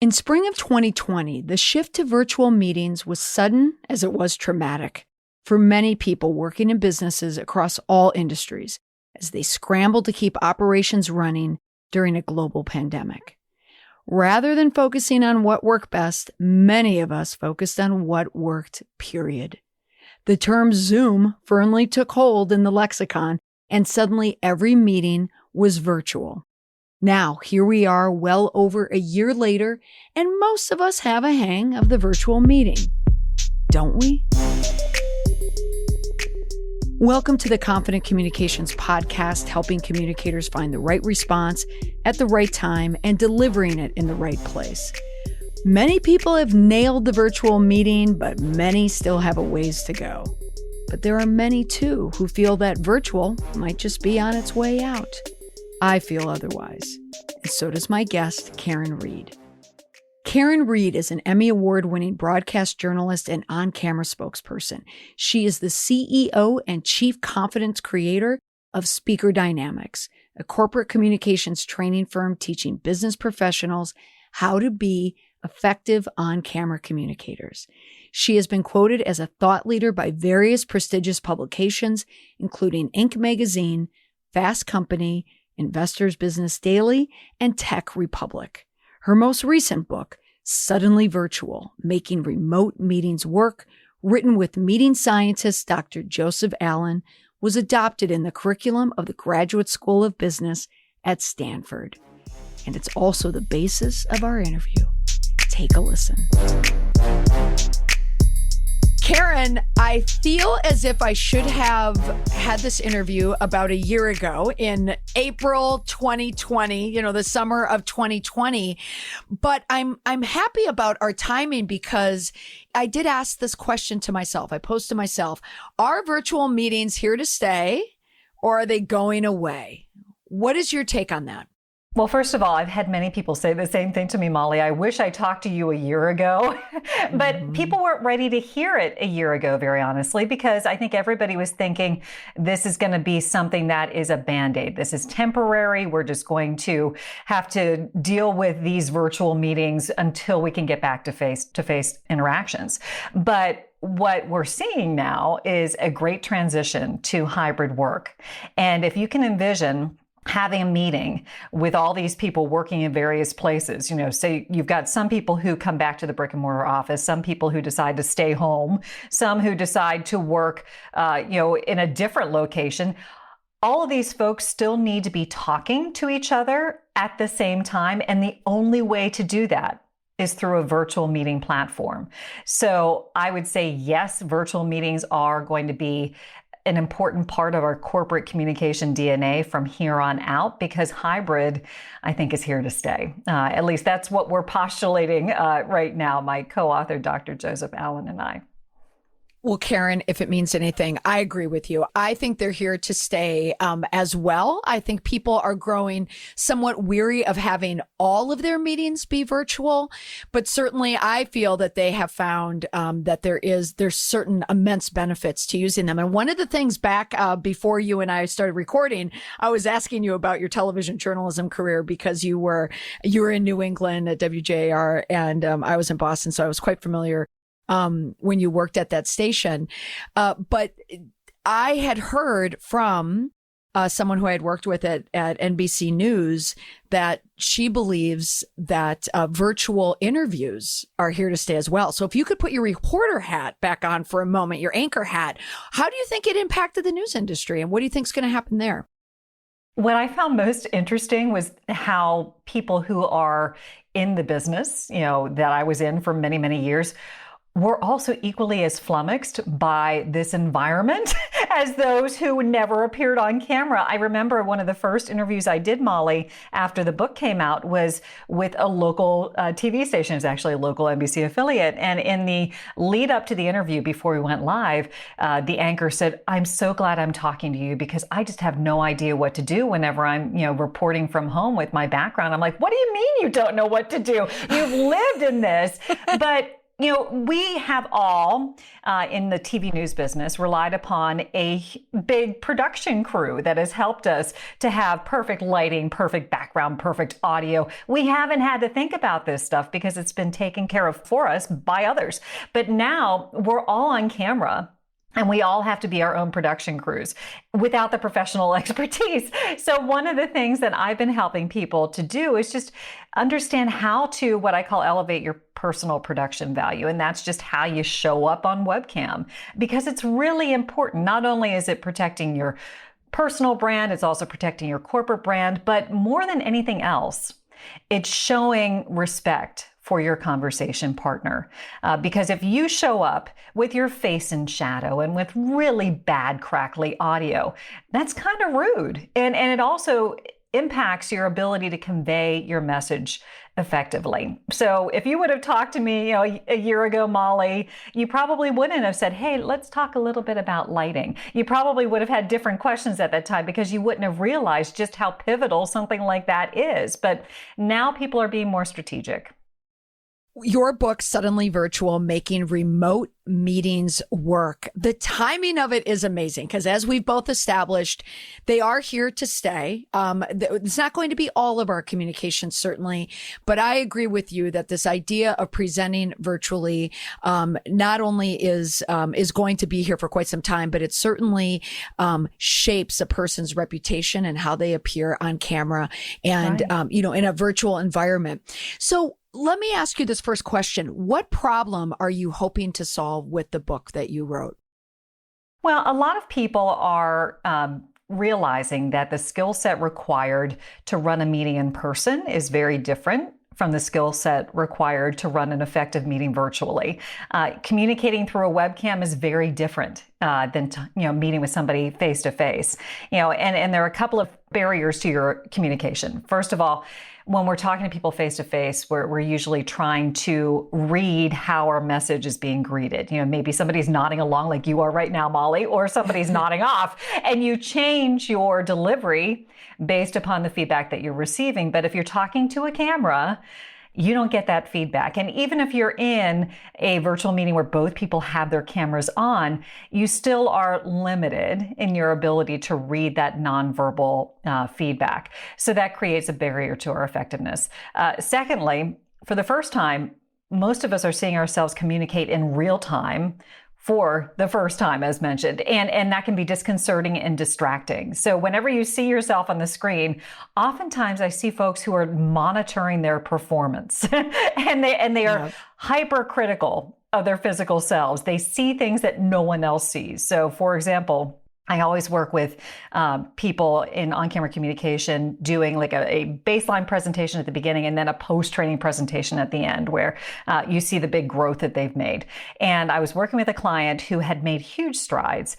In spring of 2020, the shift to virtual meetings was sudden as it was traumatic for many people working in businesses across all industries as they scrambled to keep operations running during a global pandemic. Rather than focusing on what worked best, many of us focused on what worked, period. The term Zoom firmly took hold in the lexicon, and suddenly every meeting was virtual. Now, here we are well over a year later, and most of us have a hang of the virtual meeting, don't we? Welcome to the Confident Communications Podcast, helping communicators find the right response at the right time and delivering it in the right place. Many people have nailed the virtual meeting, but many still have a ways to go. But there are many, too, who feel that virtual might just be on its way out. I feel otherwise, and so does my guest, Karin Reed. Karin Reed is an Emmy Award-winning broadcast journalist and on-camera spokesperson. She is the CEO and Chief Confidence Creator of Speaker Dynamics, a corporate communications training firm teaching business professionals how to be effective on-camera communicators. She has been quoted as a thought leader by various prestigious publications, including Inc. magazine, Fast Company, Investors Business Daily, and Tech Republic. Her most recent book, Suddenly Virtual, Making Remote Meetings Work, written with meeting scientist Dr. Joseph Allen, was adopted in the curriculum of the Graduate School of Business at Stanford. And it's also the basis of our interview. Take a listen. Karin, I feel as if I should have had this interview about a year ago in April 2020, the summer of 2020. But I'm happy about our timing because I did ask this question to myself. I posed to myself, are virtual meetings here to stay or are they going away? What is your take on that? Well, first of all, I've had many people say the same thing to me, Molly. I wish I talked to you a year ago, but people weren't ready to hear it a year ago, very honestly, because I think everybody was thinking this is going to be something that is a Band-Aid. This is temporary. We're just going to have to deal with these virtual meetings until we can get back to face-to-face interactions. But what we're seeing now is a great transition to hybrid work. And if you can envision having a meeting with all these people working in various places, say you've got some people who come back to the brick and mortar office, some people who decide to stay home, some who decide to work, in a different location. All of these folks still need to be talking to each other at the same time. And the only way to do that is through a virtual meeting platform. So I would say, yes, virtual meetings are going to be an important part of our corporate communication DNA from here on out, because hybrid, I think, is here to stay. At least that's what we're postulating right now, my co-author, Dr. Joseph Allen, and I. Well, Karin, if it means anything, I agree with you. I think they're here to stay as well. I think people are growing somewhat weary of having all of their meetings be virtual, but certainly I feel that they have found that there's certain immense benefits to using them. And one of the things back before you and I started recording, I was asking you about your television journalism career because you were in New England at WJR and I was in Boston, so I was quite familiar when you worked at that station. But I had heard from someone who I had worked with at NBC News that she believes that virtual interviews are here to stay as well. So if you could put your reporter hat back on for a moment, your anchor hat, how do you think it impacted the news industry? And what do you think is going to happen there? What I found most interesting was how people who are in the business, that I was in for many, many years, were also equally as flummoxed by this environment as those who never appeared on camera. I remember one of the first interviews I did, Molly, after the book came out was with a local TV station. It was actually a local NBC affiliate. And in the lead up to the interview before we went live, the anchor said, "I'm so glad I'm talking to you because I just have no idea what to do whenever I'm, reporting from home with my background." I'm like, "What do you mean you don't know what to do? You've lived in this." But We have all in the TV news business relied upon a big production crew that has helped us to have perfect lighting, perfect background, perfect audio. We haven't had to think about this stuff because it's been taken care of for us by others. But now we're all on camera. And we all have to be our own production crews without the professional expertise. So one of the things that I've been helping people to do is just understand how to, what I call, elevate your personal production value. And that's just how you show up on webcam, because it's really important. Not only is it protecting your personal brand, it's also protecting your corporate brand, but more than anything else, it's showing respect for your conversation partner. Because if you show up with your face in shadow and with really bad, crackly audio, that's kind of rude. And it also impacts your ability to convey your message effectively. So if you would have talked to me, a year ago, Molly, you probably wouldn't have said, hey, let's talk a little bit about lighting. You probably would have had different questions at that time because you wouldn't have realized just how pivotal something like that is. But now people are being more strategic. Your book, Suddenly Virtual, Making Remote Meetings Work. The timing of it is amazing because, as we've both established, they are here to stay. It's not going to be all of our communications, certainly, but I agree with you that this idea of presenting virtually not only is going to be here for quite some time, but it certainly shapes a person's reputation and how they appear on camera and, right. In a virtual environment. So let me ask you this first question. What problem are you hoping to solve with the book that you wrote? Well, a lot of people are realizing that the skill set required to run a meeting in person is very different from the skill set required to run an effective meeting virtually. Communicating through a webcam is very different than meeting with somebody face to face. And there are a couple of barriers to your communication. First of all, when we're talking to people face to face, we're usually trying to read how our message is being greeted. Maybe somebody's nodding along like you are right now, Molly, or somebody's nodding off, and you change your delivery based upon the feedback that you're receiving. But if you're talking to a camera, you don't get that feedback. And even if you're in a virtual meeting where both people have their cameras on, you still are limited in your ability to read that nonverbal feedback. So that creates a barrier to our effectiveness. Secondly, for the first time, most of us are seeing ourselves communicate in real time for the first time, as mentioned, and that can be disconcerting and distracting. So whenever you see yourself on the screen, oftentimes I see folks who are monitoring their performance and they are hypercritical of their physical selves. They see things that no one else sees. So for example, I always work with people in on-camera communication doing like a baseline presentation at the beginning and then a post-training presentation at the end where you see the big growth that they've made. And I was working with a client who had made huge strides.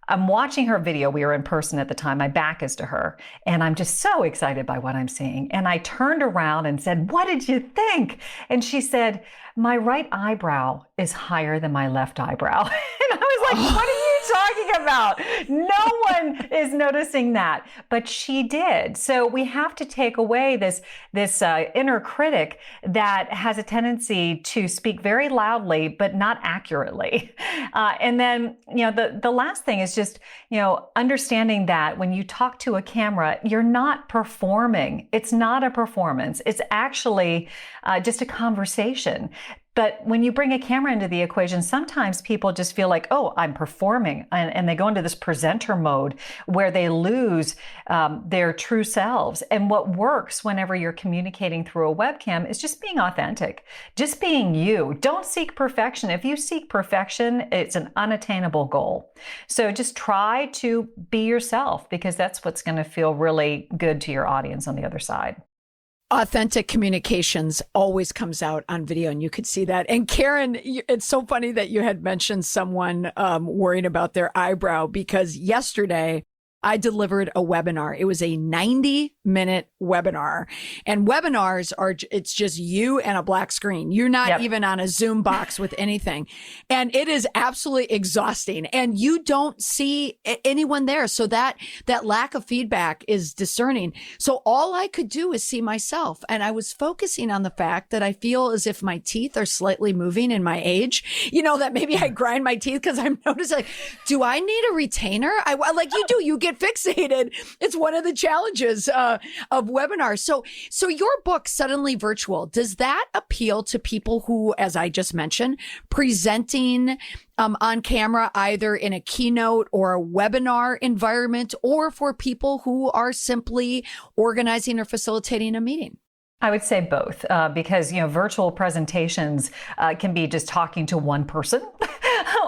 I'm watching her video. We were in person at the time. My back is to her. And I'm just so excited by what I'm seeing. And I turned around and said, "What did you think?" And she said, "My right eyebrow is higher than my left eyebrow." And I was like, "What are you talking about? No one is noticing that." But she did. So we have to take away this inner critic that has a tendency to speak very loudly, but not accurately. And then, the last thing is just, understanding that when you talk to a camera, you're not performing. It's not a performance. It's actually just a conversation. But when you bring a camera into the equation, sometimes people just feel like, oh, I'm performing. And they go into this presenter mode where they lose their true selves. And what works whenever you're communicating through a webcam is just being authentic, just being you. Don't seek perfection. If you seek perfection, it's an unattainable goal. So just try to be yourself, because that's what's going to feel really good to your audience on the other side. Authentic communications always comes out on video, and you could see that. And Karin, it's so funny that you had mentioned someone worrying about their eyebrow, because yesterday I delivered a webinar. It was a 90 15-minute webinar. And webinars it's just you and a black screen. You're not even on a Zoom box with anything. And it is absolutely exhausting. And you don't see anyone there. So that lack of feedback is discerning. So all I could do is see myself. And I was focusing on the fact that I feel as if my teeth are slightly moving in my age, that maybe I grind my teeth because I'm noticing, do I need a retainer? Like you do, you get fixated. It's one of the challenges of webinars. So your book, Suddenly Virtual, does that appeal to people who, as I just mentioned, presenting on camera, either in a keynote or a webinar environment, or for people who are simply organizing or facilitating a meeting? I would say both, because, virtual presentations can be just talking to one person.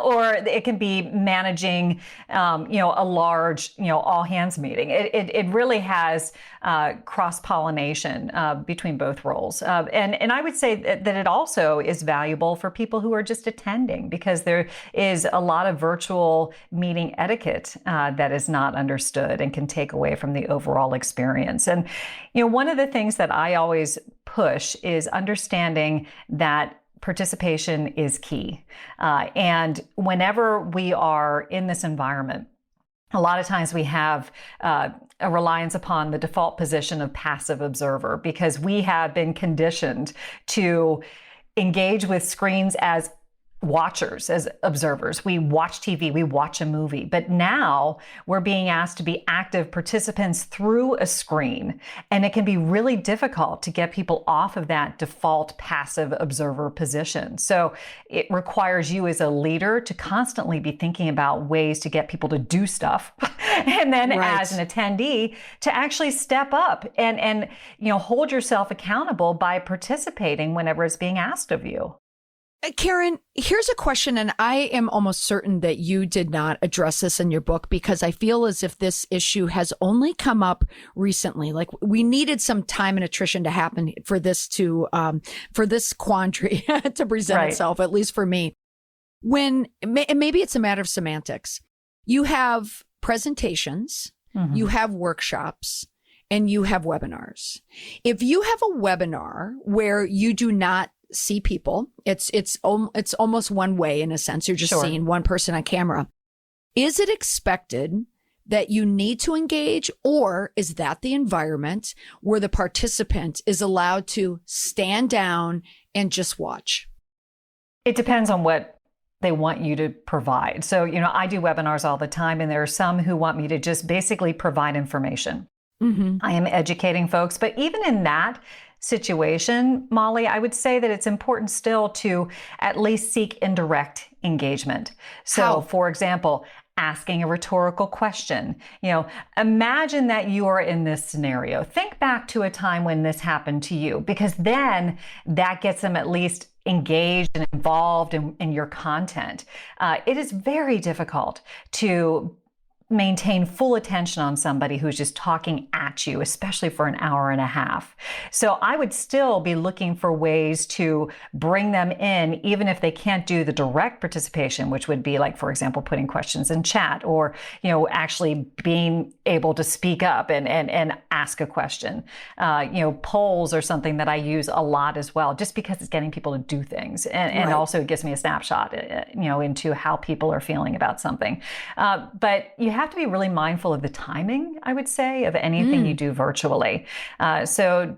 Or it can be managing, a large, all hands meeting. It really has cross-pollination between both roles. And I would say that it also is valuable for people who are just attending, because there is a lot of virtual meeting etiquette that is not understood and can take away from the overall experience. And, one of the things that I always push is understanding that participation is key. And whenever we are in this environment, a lot of times we have a reliance upon the default position of passive observer, because we have been conditioned to engage with screens as watchers, as observers. We watch TV, we watch a movie, but now we're being asked to be active participants through a screen. And it can be really difficult to get people off of that default passive observer position. So it requires you as a leader to constantly be thinking about ways to get people to do stuff. And then as an attendee, to actually step up and hold yourself accountable by participating whenever it's being asked of you. Karin, here's a question, and I am almost certain that you did not address this in your book, because I feel as if this issue has only come up recently. Like, we needed some time and attrition to happen for this for this quandary to present itself, at least for me. When maybe it's a matter of semantics. You have presentations, you have workshops, and you have webinars. If you have a webinar where you do not see people, it's almost one way in a sense. You're just seeing one person on camera. Is it expected that you need to engage, or is that the environment where the participant is allowed to stand down and just watch? It depends on what they want you to provide. So, I do webinars all the time, and there are some who want me to just basically provide information. I am educating folks, but even in that situation, Molly, I would say that it's important still to at least seek indirect engagement. So, for example, asking a rhetorical question. Imagine that you are in this scenario. Think back to a time when this happened to you, because then that gets them at least engaged and involved in your content. It is very difficult to maintain full attention on somebody who's just talking at you, especially for an hour and a half. So I would still be looking for ways to bring them in, even if they can't do the direct participation, which would be like, for example, putting questions in chat, or, actually being able to speak up and ask a question. Polls are something that I use a lot as well, just because it's getting people to do things. And also it gives me a snapshot, into how people are feeling about something. But you have to be really mindful of the timing, I would say, of anything you do virtually. So,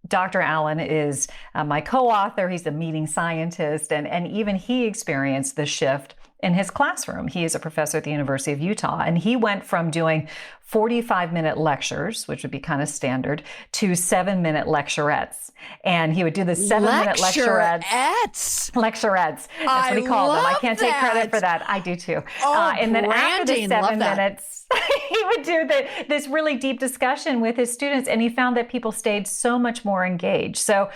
Dr. Allen is my co-author. He's a meeting scientist, and even he experienced the shift in his classroom. He is a professor at the University of Utah, and he went from doing 45-minute lectures, which would be kind of standard, to 7-minute lecturettes. And he would do the 7-minute lecturettes. Lecturettes. That's what he called them. I can't take credit for that. I do too. And then after the 7 minutes, he would do this really deep discussion with his students, and he found that people stayed so much more engaged. So,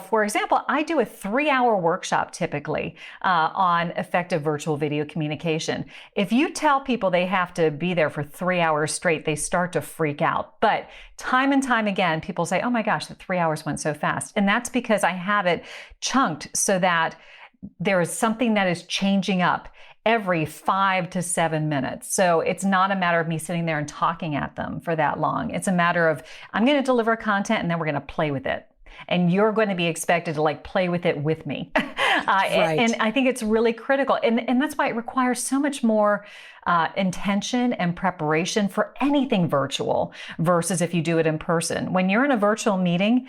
for example, I do a 3-hour workshop typically on effective virtual video communication. If you tell people they have to be there for 3 hours straight, they start to freak out. But time and time again, people say, oh my gosh, the 3 hours went so fast. And that's because I have it chunked so that there is something that is changing up every 5 to 7 minutes. So it's not a matter of me sitting there and talking at them for that long. It's a matter of, I'm going to deliver content and then we're going to play with it. And you're going to be expected to like play with it with me. Right. And I think it's really critical. And that's why it requires so much more intention and preparation for anything virtual versus if you do it in person. When you're in a virtual meeting,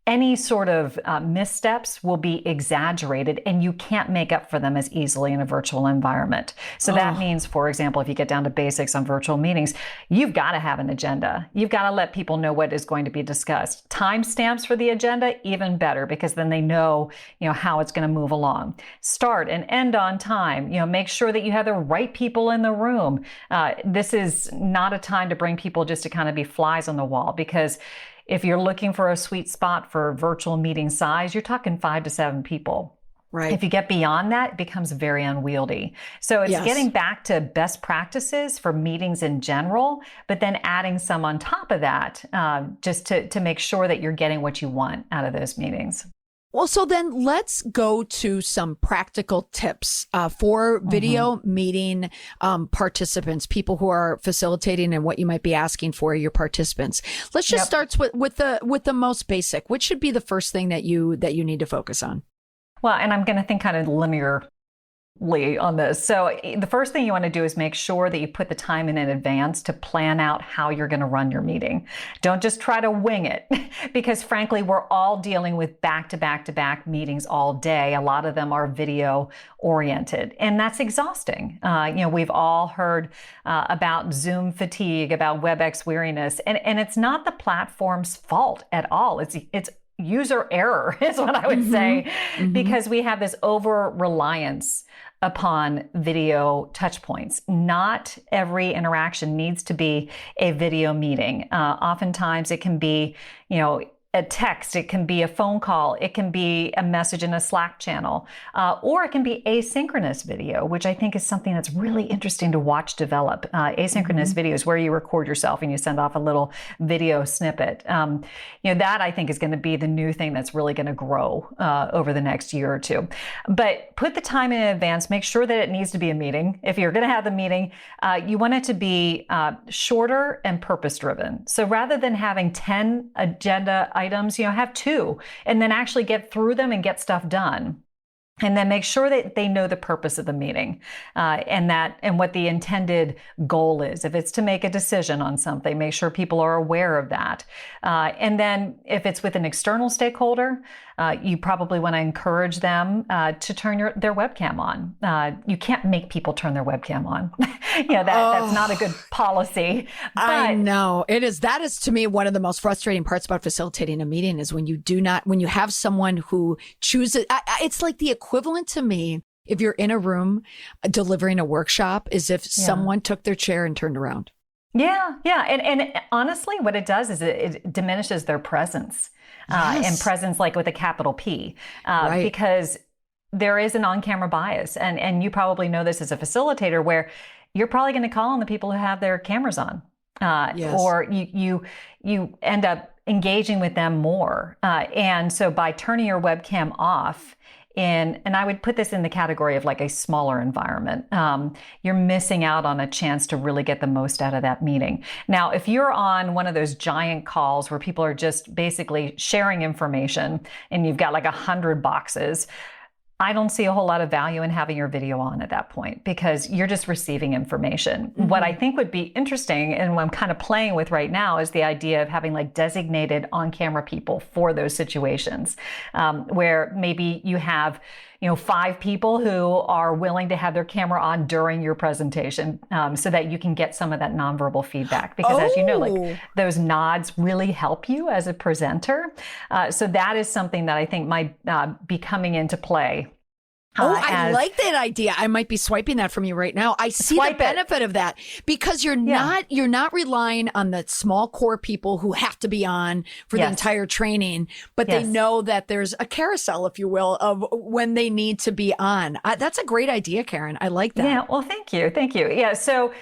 any sort of missteps will be exaggerated and you can't make up for them as easily in a virtual environment. So that means, for example, if you get down to basics on virtual meetings, you've got to have an agenda. You've got to let people know what is going to be discussed. Timestamps for the agenda, even better, because then they know, how it's going to move along. Start and end on time. Make sure that you have the right people in the room. This is not a time to bring people just to kind of be flies on the wall, because if you're looking for a sweet spot for virtual meeting size, you're talking 5 to 7 people. Right. If you get beyond that, it becomes very unwieldy. So it's getting back to best practices for meetings in general, but then adding some on top of that, just to make sure that you're getting what you want out of those meetings. Well, so then let's go to some practical tips for video meeting participants, people who are facilitating, and what you might be asking for your participants. Let's just start with the most basic. What should be the first thing that you need to focus on? Well, and I'm going to think kind of linearly on this. So the first thing you want to do is make sure that you put the time in advance to plan out how you're going to run your meeting. Don't just try to wing it, because frankly, we're all dealing with back-to-back-to-back meetings all day. A lot of them are video oriented, and that's exhausting. We've all heard about Zoom fatigue, about WebEx weariness, and it's not the platform's fault at all. It's user error is what I would say, because we have this over-reliance upon video touch points. Not every interaction needs to be a video meeting. Oftentimes it can be, a text, it can be a phone call, it can be a message in a Slack channel, or it can be asynchronous video, which I think is something that's really interesting to watch develop. Asynchronous videos where you record yourself and you send off a little video snippet. That I think is going to be the new thing that's really going to grow over the next year or two. But put the time in advance, make sure that it needs to be a meeting. If you're going to have the meeting, you want it to be shorter and purpose driven. So rather than having 10 agenda items, have 2, and then actually get through them and get stuff done. And then make sure that they know the purpose of the meeting and what the intended goal is. If it's to make a decision on something, make sure people are aware of that. And then if it's with an external stakeholder, you probably want to encourage them to turn their webcam on. You can't make people turn their webcam on. That's not a good policy. But I know it is. That is to me one of the most frustrating parts about facilitating a meeting is when you have someone who chooses. It's like the equivalent to me if you're in a room delivering a workshop is if someone took their chair and turned around. Yeah. And honestly, what it does is it diminishes their presence. And presence like with a capital P, because there is an on-camera bias. And you probably know this as a facilitator where you're probably going to call on the people who have their cameras on, or you end up engaging with them more. And so by turning your webcam off, and I would put this in the category of like a smaller environment, you're missing out on a chance to really get the most out of that meeting. Now, if you're on one of those giant calls where people are just basically sharing information and you've got like 100 boxes, I don't see a whole lot of value in having your video on at that point because you're just receiving information. What I think would be interesting and what I'm kind of playing with right now is the idea of having like designated on-camera people for those situations, where maybe you have 5 people who are willing to have their camera on during your presentation, so that you can get some of that nonverbal feedback. Because as you know, like those nods really help you as a presenter. So that is something that I think might be coming into play. I like that idea. I might be swiping that from you right now. I see the benefit of that because you're not relying on the small core people who have to be on for the entire training, but they know that there's a carousel, if you will, of when they need to be on. That's a great idea, Karin. I like that. Yeah. Well, thank you. Yeah. So,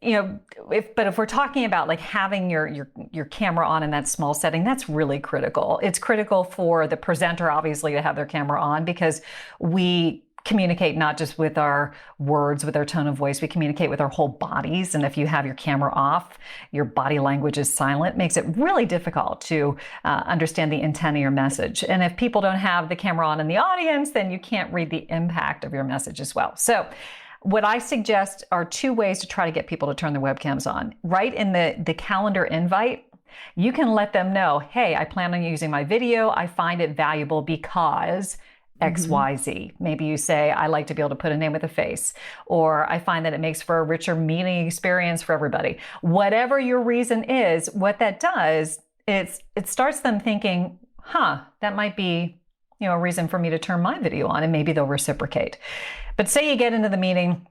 if we're talking about like having your camera on in that small setting, that's really critical. It's critical for the presenter, obviously, to have their camera on because we communicate not just with our words, with our tone of voice, we communicate with our whole bodies. And if you have your camera off, your body language is silent, makes it really difficult to understand the intent of your message. And if people don't have the camera on in the audience, then you can't read the impact of your message as well. So what I suggest are 2 ways to try to get people to turn their webcams on. Right in the calendar invite, you can let them know, hey, I plan on using my video. I find it valuable because XYZ. Maybe you say, I like to be able to put a name with a face, or I find that it makes for a richer meeting experience for everybody. Whatever your reason is, what that does is it starts them thinking, that might be, a reason for me to turn my video on, and maybe they'll reciprocate. But say you get into the meeting,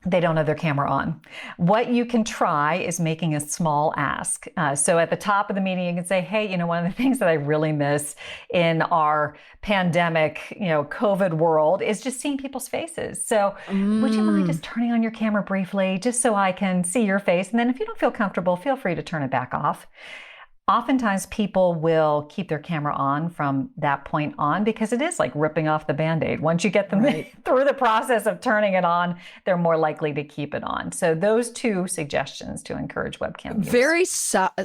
they don't have their camera on. What you can try is making a small ask. So at the top of the meeting, you can say, hey, one of the things that I really miss in our pandemic, COVID world is just seeing people's faces. So would you mind just turning on your camera briefly, just so I can see your face? And then if you don't feel comfortable, feel free to turn it back off. Oftentimes people will keep their camera on from that point on because it is like ripping off the Band-Aid. Once you get them through the process of turning it on, they're more likely to keep it on. So those 2 suggestions to encourage webcam use.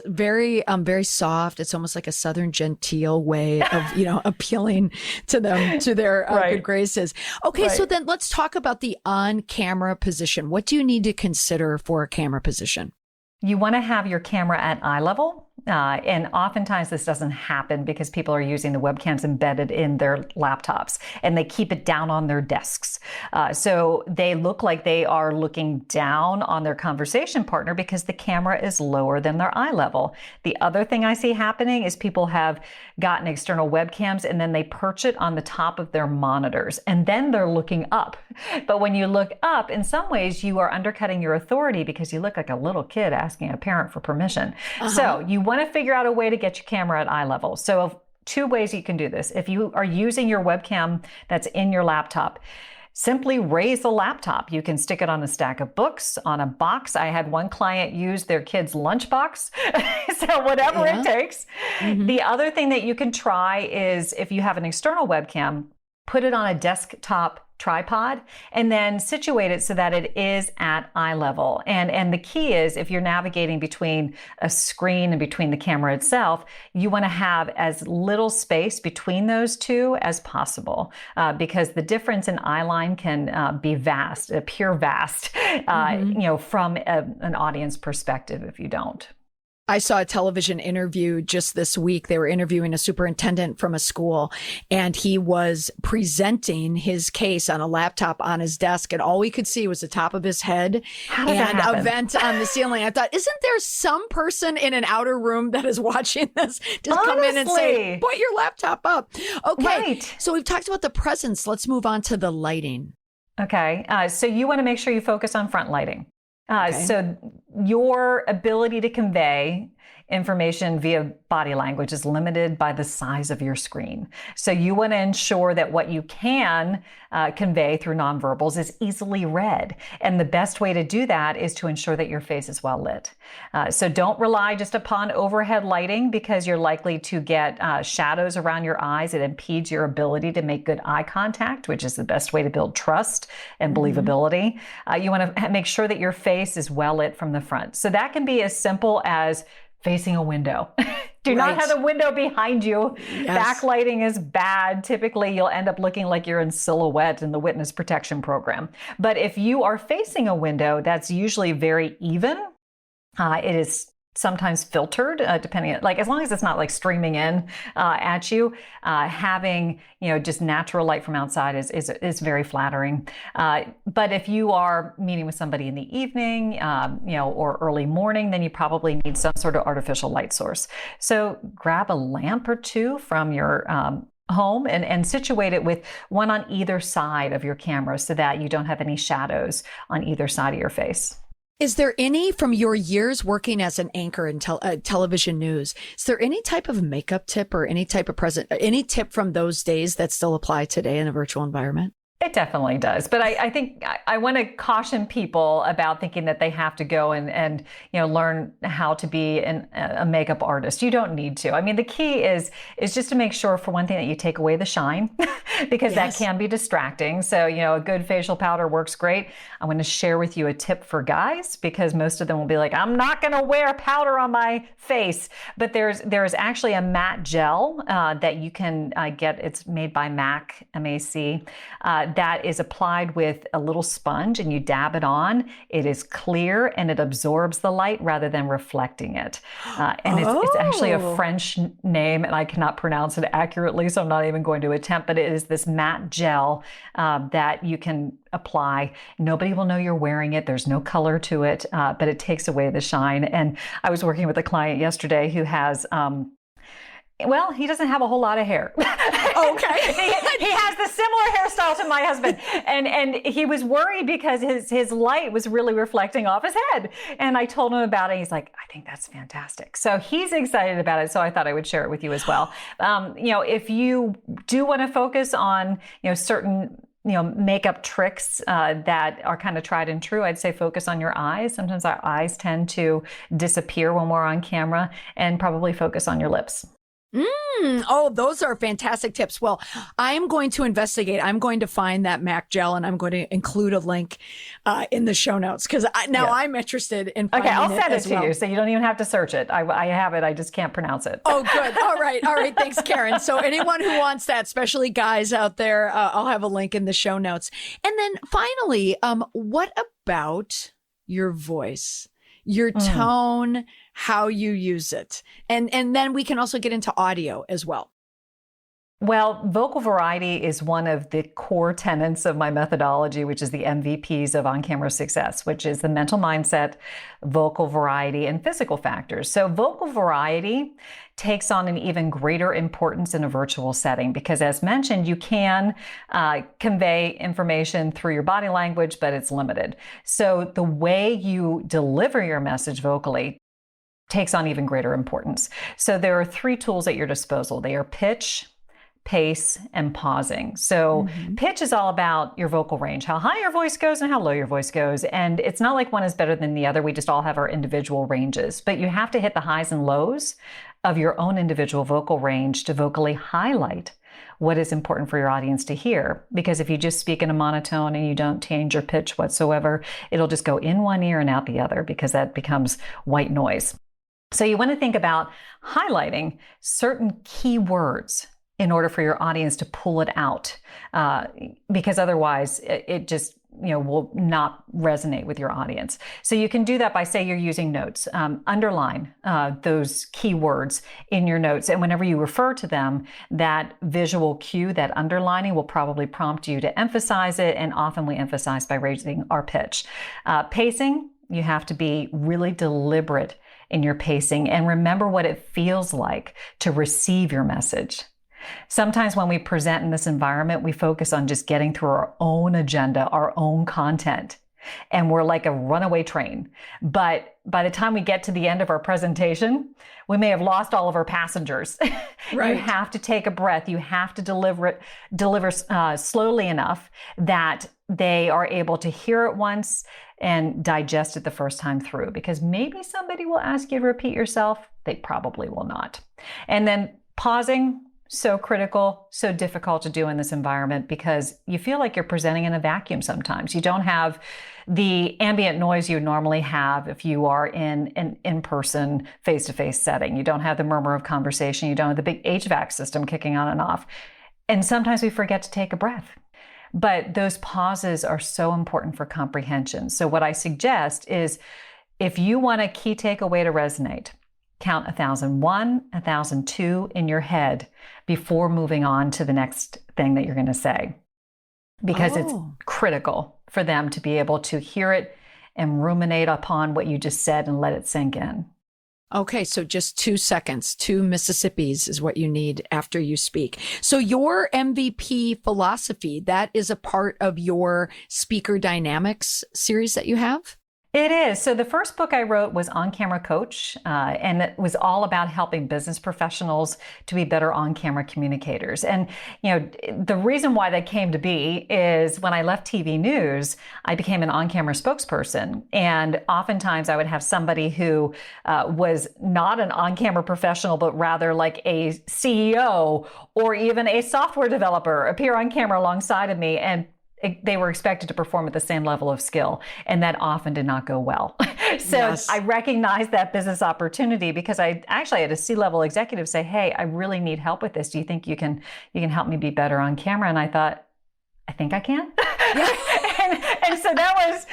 Very soft. It's almost like a Southern genteel way of, appealing to them, to their good graces. Okay. So then let's talk about the on-camera position. What do you need to consider for a camera position? You want to have your camera at eye level. And oftentimes this doesn't happen because people are using the webcams embedded in their laptops and they keep it down on their desks. So they look like they are looking down on their conversation partner because the camera is lower than their eye level. The other thing I see happening is people have gotten external webcams and then they perch it on the top of their monitors and then they're looking up. But when you look up, in some ways you are undercutting your authority because you look like a little kid asking a parent for permission. So you want to figure out a way to get your camera at eye level. So 2 ways you can do this. If you are using your webcam that's in your laptop, simply raise the laptop. You can stick it on a stack of books, on a box. I had one client use their kid's lunchbox. So whatever it takes. The other thing that you can try is if you have an external webcam, put it on a desktop tripod and then situate it so that it is at eye level. And the key is if you're navigating between a screen and between the camera itself, you want to have as little space between those 2 as possible because the difference in eye line can be vast, appear vast, from an audience perspective if you don't. I saw a television interview just this week. They were interviewing a superintendent from a school, and he was presenting his case on a laptop on his desk, and all we could see was the top of his head and a vent on the ceiling. I thought, isn't there some person in an outer room that is watching this just come in and say, put your laptop up? Okay. So we've talked about the presence. Let's move on to the lighting. Okay. So you want to make sure you focus on front lighting. So your ability to convey information via body language is limited by the size of your screen. So you want to ensure that what you can convey through nonverbals is easily read. And the best way to do that is to ensure that your face is well lit. So don't rely just upon overhead lighting because you're likely to get shadows around your eyes. It impedes your ability to make good eye contact, which is the best way to build trust and believability. You want to make sure that your face is well lit from the front. So that can be as simple as facing a window. Do not have the window behind you. Yes. Backlighting is bad. Typically, you'll end up looking like you're in silhouette in the witness protection program. But if you are facing a window, that's usually very even. It is sometimes filtered, depending on, like, as long as it's not like streaming in at you, having, just natural light from outside is very flattering. But if you are meeting with somebody in the evening, or early morning, then you probably need some sort of artificial light source. So grab a lamp or 2 from your home and situate it with one on either side of your camera so that you don't have any shadows on either side of your face. Is there any, from your years working as an anchor in television news, is there any type of makeup tip or any type of any tip from those days that still apply today in a virtual environment? It definitely does. But I think I want to caution people about thinking that they have to go and learn how to be a makeup artist. You don't need to. I mean, the key is just to make sure, for one thing, that you take away the shine because that can be distracting. So, a good facial powder works great. I'm going to share with you a tip for guys because most of them will be like, I'm not going to wear powder on my face. But there's actually a matte gel that you can get. It's made by MAC, M-A-C. That is applied with a little sponge and you dab it on. It is clear and it absorbs the light rather than reflecting it. It's actually a French name and I cannot pronounce it accurately, so I'm not even going to attempt, but it is this matte gel that you can apply. Nobody will know you're wearing it. There's no color to it, but it takes away the shine. And I was working with a client yesterday who has he doesn't have a whole lot of hair. Okay. he has the similar hairstyle to my husband. And he was worried because his light was really reflecting off his head. And I told him about it. He's like, I think that's fantastic. So he's excited about it. So I thought I would share it with you as well. If you do want to focus on, certain makeup tricks that are kind of tried and true, I'd say focus on your eyes. Sometimes our eyes tend to disappear when we're on camera, and probably focus on your lips. Oh, those are fantastic tips. Well, I'm going to investigate. I'm going to find that MAC gel and I'm going to include a link in the show notes because I'm interested in finding it. Okay, I'll send it to well. you so you don't even have to search it. I have it. I just can't pronounce it. Oh, good. All right. Thanks, Karin. So anyone who wants that, especially guys out there, I'll have a link in the show notes. And then finally, what about your voice? Your tone, how you use it. And then we can also get into audio as well. Well, vocal variety is one of the core tenets of my methodology, which is the MVPs of on-camera success, which is the mental mindset, vocal variety, and physical factors. So vocal variety takes on an even greater importance in a virtual setting because, as mentioned, you can convey information through your body language, but it's limited. So the way you deliver your message vocally takes on even greater importance. So there are 3 tools at your disposal. They are pitch, pace, and pausing. So pitch is all about your vocal range, how high your voice goes and how low your voice goes. And it's not like one is better than the other. We just all have our individual ranges, but you have to hit the highs and lows of your own individual vocal range to vocally highlight what is important for your audience to hear. Because if you just speak in a monotone and you don't change your pitch whatsoever, it'll just go in one ear and out the other because that becomes white noise. So you want to think about highlighting certain key words in order for your audience to pull it out, because otherwise it just will not resonate with your audience. So you can do that by, say, you're using notes. Underline those key words in your notes, and whenever you refer to them, that visual cue, that underlining, will probably prompt you to emphasize it, and often we emphasize by raising our pitch. Pacing, you have to be really deliberate in your pacing and remember what it feels like to receive your message. Sometimes when we present in this environment, we focus on just getting through our own agenda, our own content, and we're like a runaway train. But by the time we get to the end of our presentation, we may have lost all of our passengers. Right. You have to take a breath. You have to deliver slowly enough that they are able to hear it once and digest it the first time through, because maybe somebody will ask you to repeat yourself. They probably will not. And then pausing, so critical, so difficult to do in this environment because you feel like you're presenting in a vacuum sometimes. You don't have the ambient noise you normally have if you are in an in-person, face-to-face setting. You don't have the murmur of conversation. You don't have the big HVAC system kicking on and off. And sometimes we forget to take a breath. But those pauses are so important for comprehension. So what I suggest is if you want a key takeaway to resonate, count 1,001, 1,002 in your head before moving on to the next thing that you're going to say, because it's critical for them to be able to hear it and ruminate upon what you just said and let it sink in. Okay, so just 2 seconds, 2 Mississippis is what you need after you speak. So your MVP philosophy, that is a part of your Speaker Dynamics series that you have? It is. So the first book I wrote was On Camera Coach, and it was all about helping business professionals to be better on-camera communicators. And, the reason why that came to be is when I left TV news, I became an on-camera spokesperson. And oftentimes I would have somebody who was not an on-camera professional, but rather like a CEO or even a software developer appear on camera alongside of me, and they were expected to perform at the same level of skill, and that often did not go well. So yes. I recognized that business opportunity because I actually had a C-level executive say, "Hey, I really need help with this. Do you think you can help me be better on camera?" And I thought, I think I can. Yeah. and so that was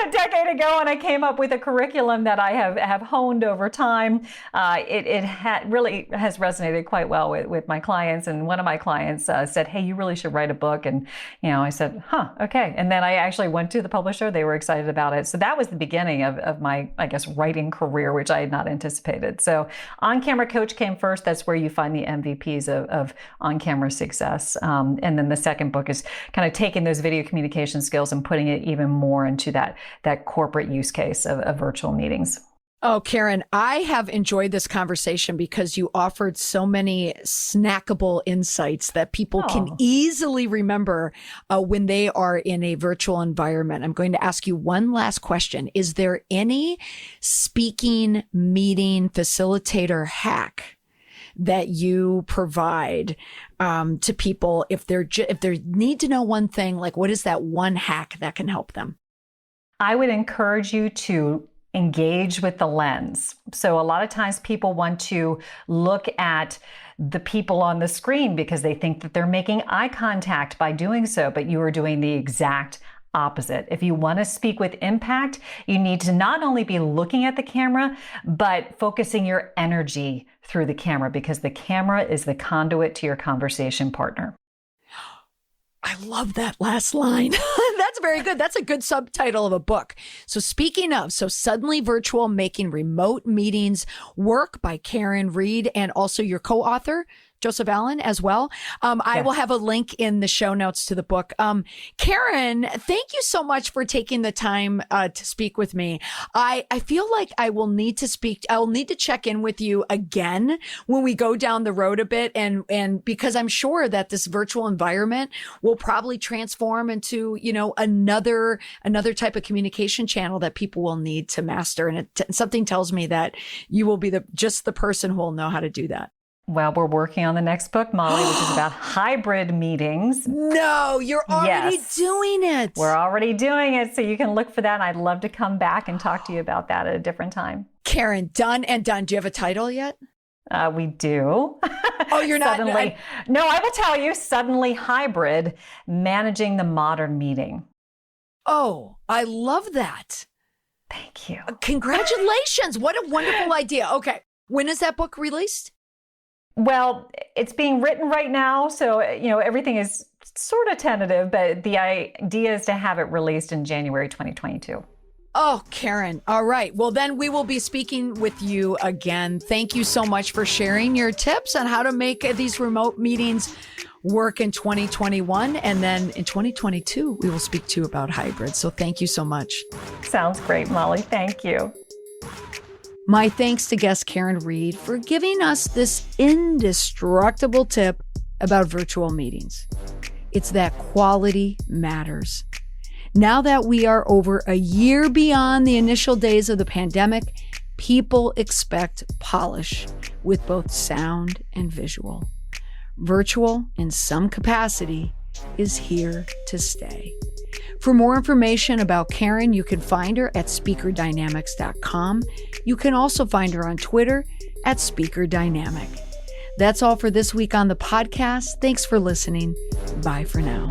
a decade ago, and I came up with a curriculum that I have honed over time. It really has resonated quite well with my clients. And one of my clients said, "Hey, you really should write a book." And I said, okay. And then I actually went to the publisher. They were excited about it. So that was the beginning of my, I guess, writing career, which I had not anticipated. So On Camera Coach came first. That's where you find the MVPs of on-camera success. And then the second book is kind of taking those video communication skills and putting it even more into that corporate use case of virtual meetings. Oh, Karin, I have enjoyed this conversation because you offered so many snackable insights that people can easily remember when they are in a virtual environment. I'm going to ask you one last question. Is there any speaking, meeting, facilitator hack that you provide to people if they need to know one thing? Like, what is that one hack that can help them? I would encourage you to engage with the lens. So a lot of times people want to look at the people on the screen because they think that they're making eye contact by doing so, but you are doing the exact opposite. If you want to speak with impact, you need to not only be looking at the camera, but focusing your energy through the camera, because the camera is the conduit to your conversation partner. I love that last line. That's very good. That's a good subtitle of a book. So speaking of, Suddenly Virtual, Making Remote Meetings Work by Karin Reed, and also your co-author, Joseph Allen, as well. I will have a link in the show notes to the book. Karin, thank you so much for taking the time to speak with me. I feel like I will need to check in with you again when we go down the road a bit, and because I'm sure that this virtual environment will probably transform into, another type of communication channel that people will need to master. And something tells me that you will be just the person who will know how to do that. Well, we're working on the next book, Molly, which is about hybrid meetings. No, you're already doing it. We're already doing it. So you can look for that. And I'd love to come back and talk to you about that at a different time. Karin, done and done. Do you have a title yet? We do. Oh, you're not? Suddenly, no, I will tell you, Suddenly Hybrid, Managing the Modern Meeting. Oh, I love that. Thank you. Congratulations. What a wonderful idea. Okay. When is that book released? Well, it's being written right now, so everything is sort of tentative, but the idea is to have it released in January 2022. Oh, Karin. All right. Well, then we will be speaking with you again. Thank you so much for sharing your tips on how to make these remote meetings work in 2021. And then in 2022, we will speak to you about hybrid. So thank you so much. Sounds great, Molly. Thank you. My thanks to guest Karin Reed for giving us this indestructible tip about virtual meetings. It's that quality matters. Now that we are over a year beyond the initial days of the pandemic, people expect polish with both sound and visual. Virtual, in some capacity, is here to stay. For more information about Karin, you can find her at speakerdynamics.com. You can also find her on Twitter at speakerdynamic. That's all for this week on the podcast. Thanks for listening. Bye for now.